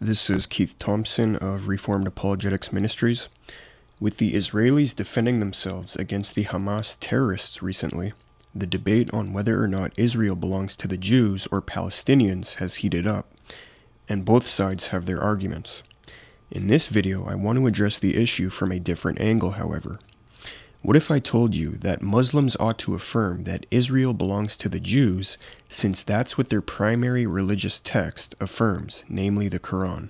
This is Keith Thompson of Reformed Apologetics Ministries. With the Israelis defending themselves against the Hamas terrorists recently, the debate on whether or not Israel belongs to the Jews or Palestinians has heated up, and both sides have their arguments. In this video, I want to address the issue from a different angle, however. What if I told you that Muslims ought to affirm that Israel belongs to the Jews since that's what their primary religious text affirms, namely the Quran?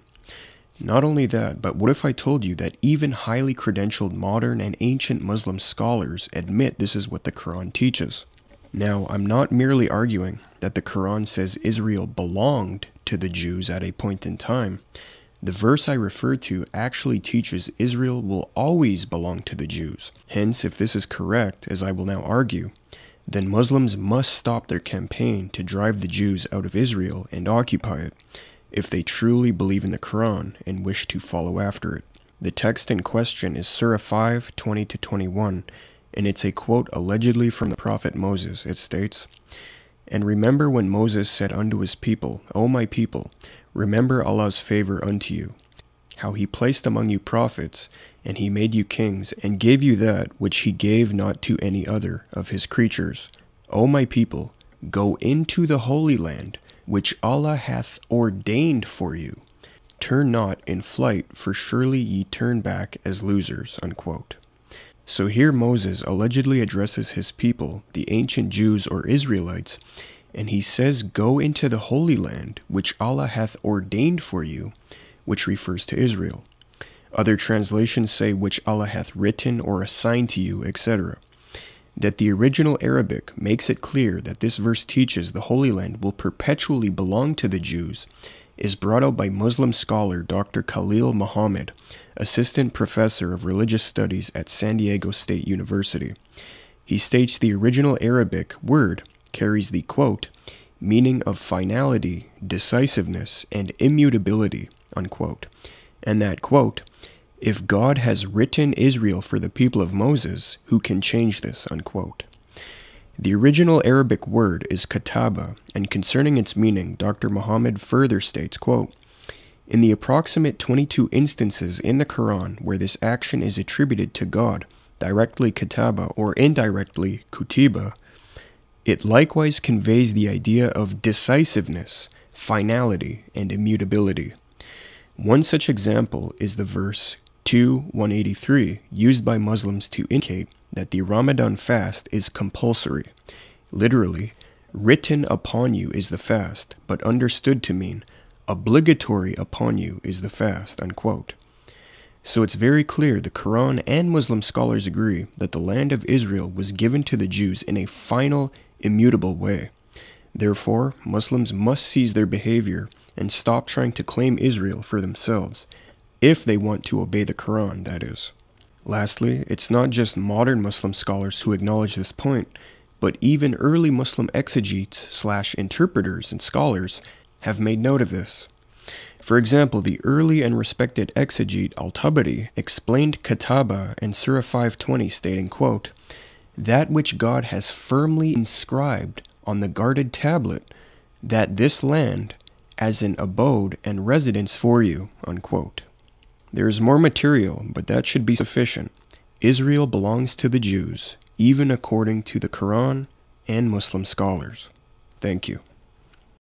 Not only that, but what if I told you that even highly credentialed modern and ancient Muslim scholars admit this is what the Quran teaches? Now, I'm not merely arguing that the Quran says Israel belonged to the Jews at a point in time. The verse I referred to actually teaches Israel will always belong to the Jews. Hence, if this is correct, as I will now argue, then Muslims must stop their campaign to drive the Jews out of Israel and occupy it, if they truly believe in the Quran and wish to follow after it. The text in question is Sura 5, 20-21, and it's a quote allegedly from the prophet Moses. It states, "And remember when Moses said unto his people, O my people, remember Allah's favor unto you, how he placed among you prophets, and he made you kings, and gave you that which he gave not to any other of his creatures. O my people, go into the Holy Land, which Allah hath ordained for you. Turn not in flight, for surely ye turn back as losers." Unquote. So here Moses allegedly addresses his people, the ancient Jews or Israelites, and he says, go into the Holy Land, which Allah hath ordained for you, which refers to Israel. Other translations say, which Allah hath written or assigned to you, etc. That the original Arabic makes it clear that this verse teaches the Holy Land will perpetually belong to the Jews is brought out by Muslim scholar Dr. Mohammed, assistant professor of religious studies at San Diego State University. He states the original Arabic word carries the, quote, meaning of finality, decisiveness, and immutability, unquote, and that, quote, if God has written Israel for the people of Moses, who can change this, unquote. The original Arabic word is kataba, and concerning its meaning, Dr. Mohammed further states, quote, in the approximate 22 instances in the Quran where this action is attributed to God, directly kataba or indirectly kutiba, it likewise conveys the idea of decisiveness, finality, and immutability. One such example is the verse 2:183, used by Muslims to indicate that the Ramadan fast is compulsory. Literally, written upon you is the fast, but understood to mean obligatory upon you is the fast, unquote. So it's very clear the Quran and Muslim scholars agree that the land of Israel was given to the Jews in a final, immutable way. Therefore, Muslims must cease their behavior and stop trying to claim Israel for themselves, if they want to obey the Quran, that is. Lastly, it's not just modern Muslim scholars who acknowledge this point, but even early Muslim exegetes/interpreters and scholars have made note of this. For example, the early and respected exegete Al-Tabari explained Kataba in Surah 5:20, stating, quote, that which God has firmly inscribed on the guarded tablet, that this land as an abode and residence for you, unquote. There is more material, but that should be sufficient. Israel belongs to the Jews, even according to the Quran and Muslim scholars. Thank you.